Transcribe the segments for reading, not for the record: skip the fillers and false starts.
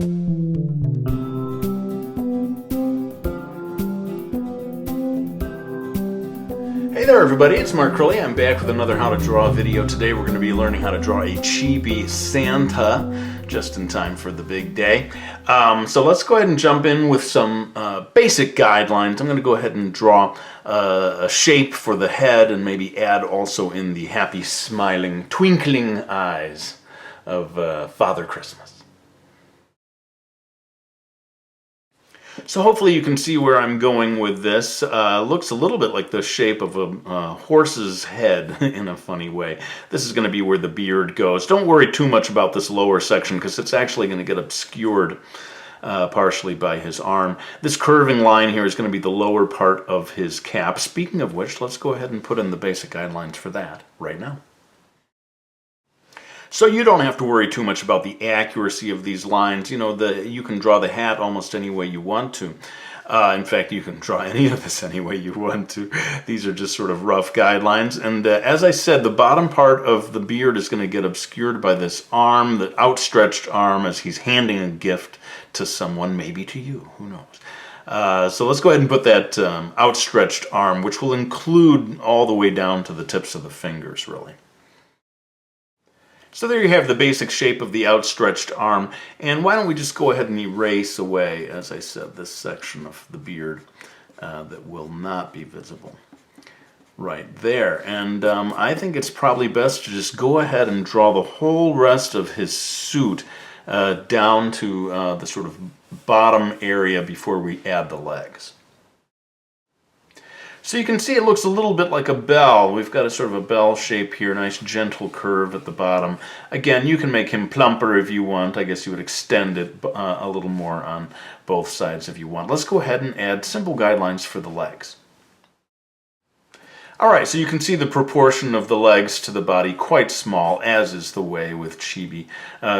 Hey there everybody, it's Mark Curley. I'm back with another How to Draw video. Today we're going to be learning how to draw a Chibi Santa just in time for the big day. So let's go ahead and jump in with some basic guidelines. I'm going to go ahead and draw a shape for the head and maybe add also in the happy, smiling, twinkling eyes of Father Christmas. So hopefully you can see where I'm going with this. Looks a little bit like the shape of a horse's head in a funny way. This is going to be where the beard goes. Don't worry too much about this lower section because it's actually going to get obscured partially by his arm. This curving line here is going to be the lower part of his cap. Speaking of which, let's go ahead and put in the basic guidelines for that right now. So you don't have to worry too much about the accuracy of these lines. You know, you can draw the hat almost any way you want to. In fact, you can draw any of this any way you want to. These are just sort of rough guidelines. And as I said, the bottom part of the beard is going to get obscured by this arm, the outstretched arm, as he's handing a gift to someone, maybe to you, who knows. So let's go ahead and put that outstretched arm, which will include all the way down to the tips of the fingers, really. So there you have the basic shape of the outstretched arm, and why don't we just go ahead and erase away, as I said, this section of the beard that will not be visible right there. And I think it's probably best to just go ahead and draw the whole rest of his suit down to the sort of bottom area before we add the legs. So you can see it looks a little bit like a bell. We've got a sort of a bell shape here, nice gentle curve at the bottom. Again, you can make him plumper if you want. I guess you would extend it a little more on both sides if you want. Let's go ahead and add simple guidelines for the legs. Alright, so you can see the proportion of the legs to the body quite small, as is the way with Chibi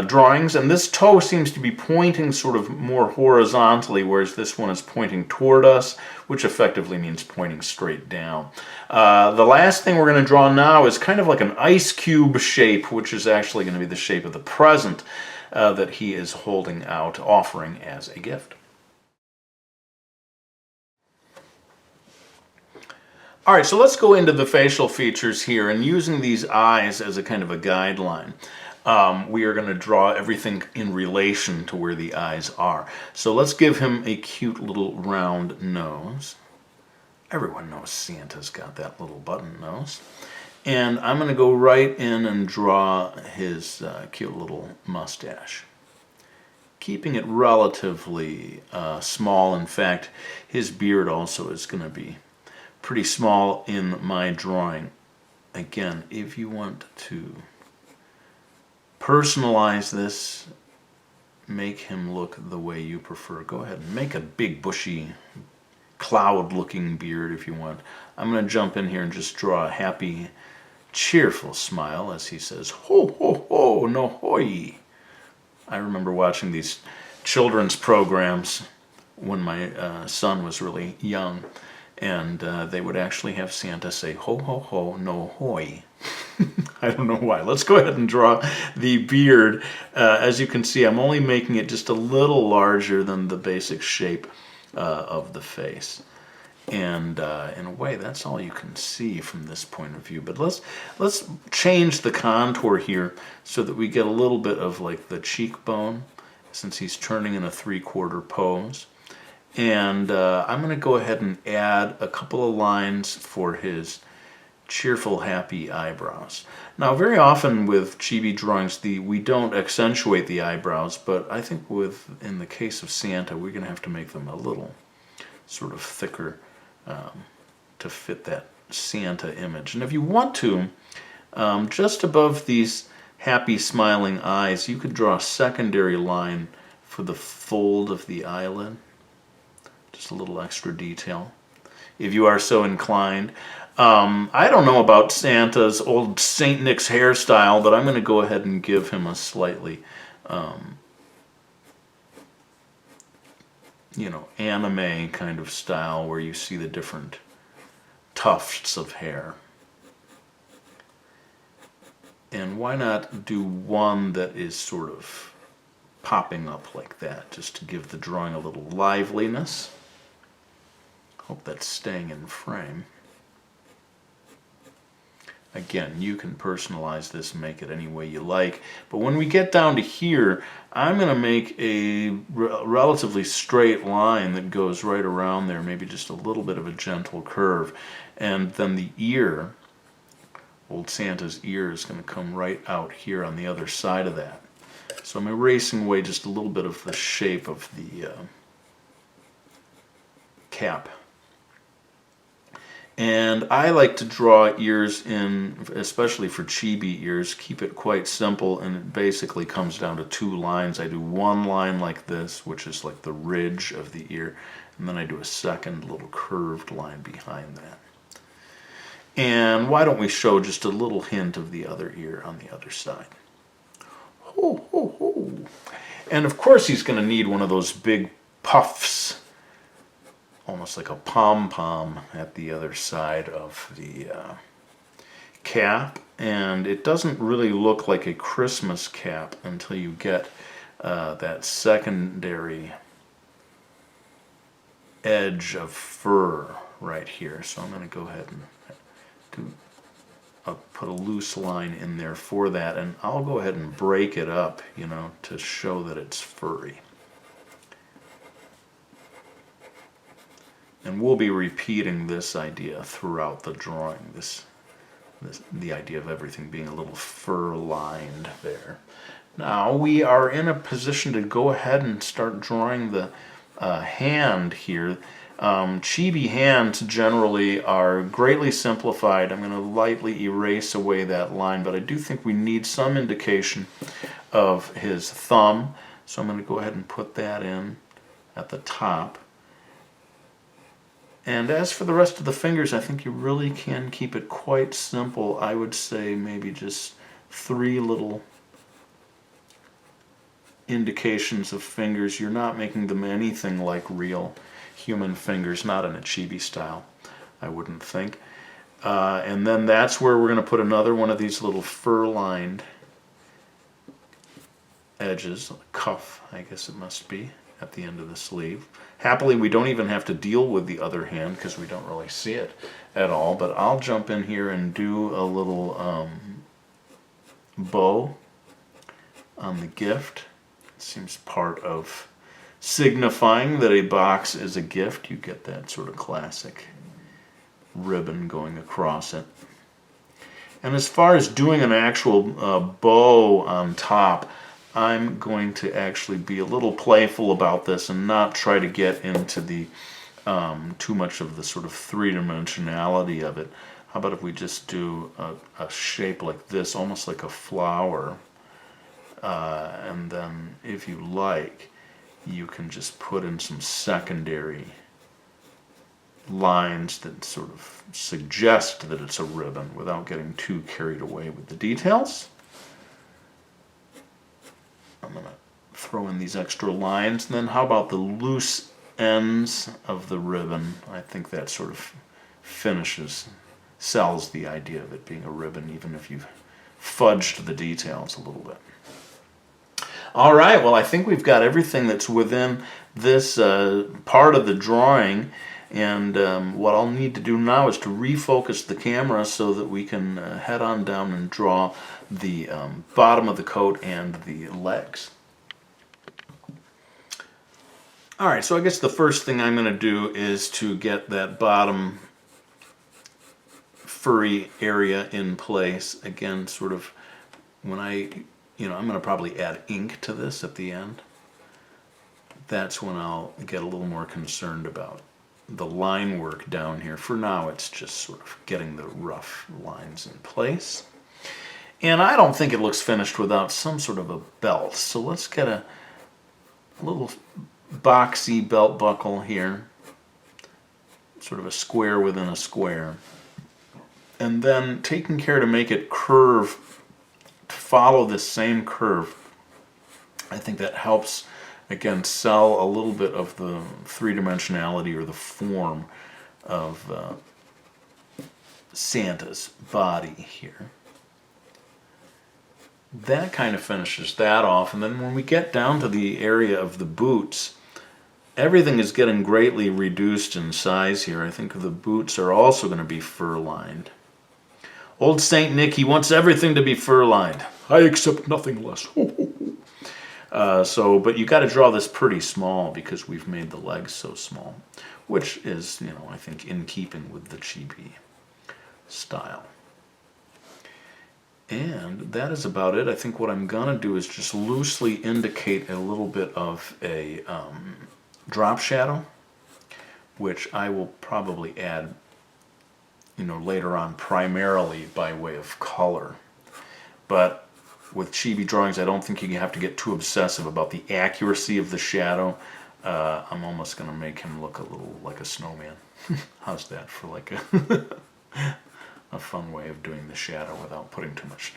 drawings. And this toe seems to be pointing sort of more horizontally, whereas this one is pointing toward us, which effectively means pointing straight down. The last thing we're going to draw now is kind of like an ice cube shape, which is actually going to be the shape of the present that he is holding out, offering as a gift. Alright, so let's go into the facial features here, and using these eyes as a kind of a guideline, we are going to draw everything in relation to where the eyes are. So let's give him a cute little round nose. Everyone knows Santa's got that little button nose. And I'm going to go right in and draw his cute little mustache, keeping it relatively small. In fact, his beard also is going to be pretty small in my drawing. Again, if you want to personalize this, make him look the way you prefer, go ahead and make a big bushy cloud looking beard if you want. I'm going to jump in here and just draw a happy, cheerful smile as he says, ho ho ho no hoi. I remember watching these children's programs when my son was really young. And they would actually have Santa say, ho, ho, ho, no, hoi. I don't know why. Let's go ahead and draw the beard. As you can see, I'm only making it just a little larger than the basic shape of the face. And in a way, that's all you can see from this point of view. But let's change the contour here so that we get a little bit of like the cheekbone, since he's turning in a 3/4 pose. And I'm going to go ahead and add a couple of lines for his cheerful, happy eyebrows. Now, very often with Chibi drawings, we don't accentuate the eyebrows, but I think in the case of Santa, we're going to have to make them a little sort of thicker to fit that Santa image. And if you want to, just above these happy, smiling eyes, you could draw a secondary line for the fold of the eyelid. Just a little extra detail, if you are so inclined. I don't know about Santa's old Saint Nick's hairstyle, but I'm going to go ahead and give him a slightly, anime kind of style where you see the different tufts of hair. And why not do one that is sort of popping up like that, just to give the drawing a little liveliness. Hope that's staying in frame. Again, you can personalize this and make it any way you like, but when we get down to here, I'm going to make a relatively straight line that goes right around there, maybe just a little bit of a gentle curve, and then the ear, old Santa's ear, is going to come right out here on the other side of that. So I'm erasing away just a little bit of the shape of the cap. And I like to draw ears in, especially for chibi ears, keep it quite simple, and it basically comes down to two lines. I do one line like this, which is like the ridge of the ear, and then I do a second little curved line behind that. And why don't we show just a little hint of the other ear on the other side. Ho, ho, ho. And of course he's going to need one of those big puffs, almost like a pom-pom at the other side of the cap. And it doesn't really look like a Christmas cap until you get that secondary edge of fur right here. So I'm going to go ahead and put a loose line in there for that, and I'll go ahead and break it up, you know, to show that it's furry. And we'll be repeating this idea throughout the drawing, the idea of everything being a little fur-lined there. Now we are in a position to go ahead and start drawing the hand here. Chibi hands generally are greatly simplified. I'm going to lightly erase away that line, but I do think we need some indication of his thumb. So I'm going to go ahead and put that in at the top. And as for the rest of the fingers, I think you really can keep it quite simple. I would say maybe just 3 little indications of fingers. You're not making them anything like real human fingers, not in a chibi style, I wouldn't think. And then that's where we're going to put another one of these little fur-lined edges, a cuff, I guess it must be, at the end of the sleeve. Happily, we don't even have to deal with the other hand because we don't really see it at all, but I'll jump in here and do a little bow on the gift. It seems part of signifying that a box is a gift. You get that sort of classic ribbon going across it. And as far as doing an actual bow on top, I'm going to actually be a little playful about this and not try to get into the too much of the sort of three-dimensionality of it. How about if we just do a shape like this, almost like a flower, and then if you like, you can just put in some secondary lines that sort of suggest that it's a ribbon without getting too carried away with the details. I'm going to throw in these extra lines. And then how about the loose ends of the ribbon? I think that sort of sells the idea of it being a ribbon, even if you've fudged the details a little bit. All right, well, I think we've got everything that's within this part of the drawing. And what I'll need to do now is to refocus the camera so that we can head on down and draw the bottom of the coat and the legs. Alright, so I guess the first thing I'm going to do is to get that bottom furry area in place. Again, sort of when I'm going to probably add ink to this at the end. That's when I'll get a little more concerned about the line work down here. For now, it's just sort of getting the rough lines in place. And I don't think it looks finished without some sort of a belt. So let's get a little boxy belt buckle here. Sort of a square within a square. And then taking care to make it curve, to follow this same curve. I think that helps, again, sell a little bit of the three-dimensionality or the form of Santa's body here. that kind of finishes that off. And then when we get down to the area of the boots, everything is getting greatly reduced in size here. I think the boots are also going to be fur-lined. Old Saint Nick, he wants everything to be fur-lined. I accept nothing less. But you got to draw this pretty small because we've made the legs so small, which is, I think in keeping with the Chibi style. And that is about it. I think what I'm going to do is just loosely indicate a little bit of a drop shadow, which I will probably add, later on, primarily by way of color. But with Chibi drawings, I don't think you have to get too obsessive about the accuracy of the shadow. I'm almost going to make him look a little like a snowman. How's that for like a fun way of doing the shadow without putting too much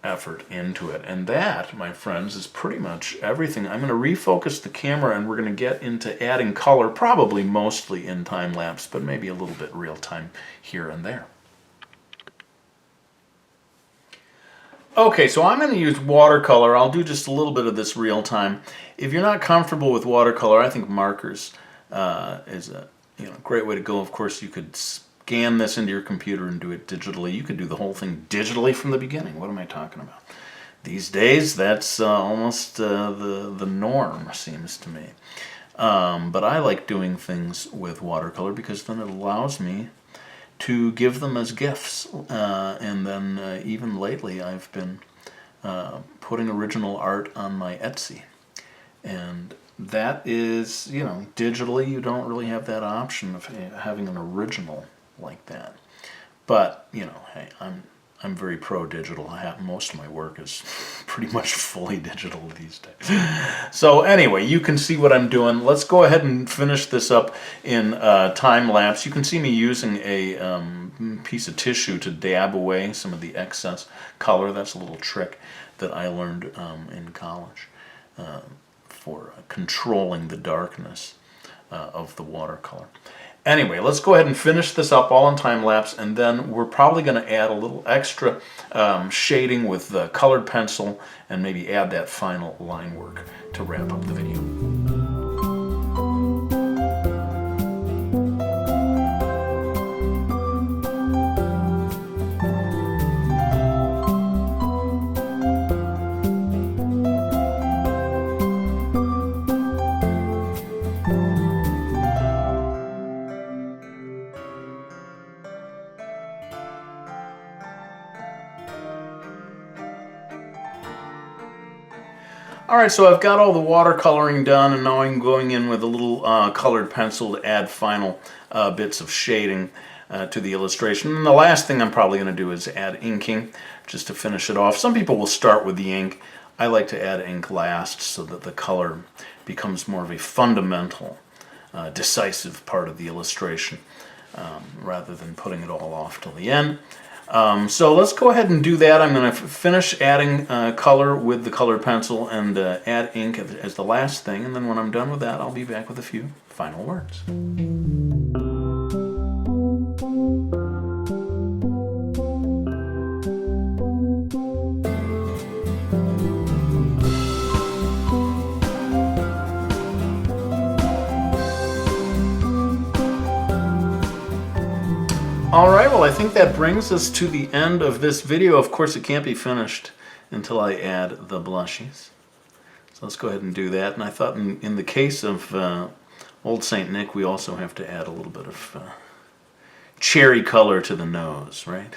effort into it? And that, my friends, is pretty much everything. I'm going to refocus the camera and we're going to get into adding color, probably mostly in time-lapse, but maybe a little bit real-time here and there. Okay, so I'm going to use watercolor. I'll do just a little bit of this real-time. If you're not comfortable with watercolor, I think markers is a great way to go. Of course, you could scan this into your computer and do it digitally. You could do the whole thing digitally from the beginning. What am I talking about? These days, that's almost the norm, seems to me. But I like doing things with watercolor because then it allows me to give them as gifts. And then even lately, I've been putting original art on my Etsy. And that is, digitally, you don't really have that option of having an original like that. But, hey, I'm very pro-digital. Most of my work is pretty much fully digital these days. So anyway, you can see what I'm doing. Let's go ahead and finish this up in time-lapse. You can see me using a piece of tissue to dab away some of the excess color. That's a little trick that I learned in college for controlling the darkness of the watercolor. Anyway, let's go ahead and finish this up all in time-lapse, and then we're probably going to add a little extra shading with the colored pencil and maybe add that final line work to wrap up the video. Alright, so I've got all the watercoloring done, and now I'm going in with a little colored pencil to add final bits of shading to the illustration. And the last thing I'm probably going to do is add inking, just to finish it off. Some people will start with the ink. I like to add ink last so that the color becomes more of a fundamental, decisive part of the illustration, rather than putting it all off till the end. So let's go ahead and do that. I'm going to finish adding color with the colored pencil and add ink as the last thing, and then when I'm done with that, I'll be back with a few final words. Alright, well I think that brings us to the end of this video. Of course it can't be finished until I add the blushies. So let's go ahead and do that. And I thought in the case of Old Saint Nick, we also have to add a little bit of cherry color to the nose, right?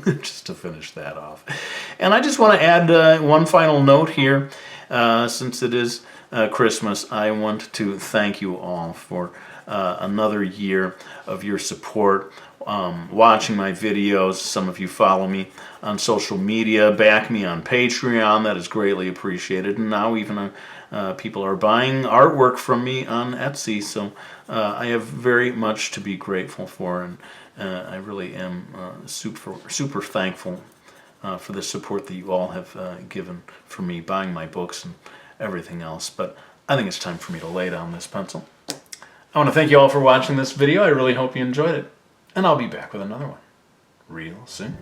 Just to finish that off. And I just want to add one final note here. Since it is Christmas, I want to thank you all for another year of your support, watching my videos. Some of you follow me on social media, back me on Patreon. That is greatly appreciated. And now even people are buying artwork from me on Etsy. So I have very much to be grateful for, and I really am super thankful for the support that you all have given for me, buying my books and everything else. But I think it's time for me to lay down this pencil. I want to thank you all for watching this video. I really hope you enjoyed it. And I'll be back with another one real soon.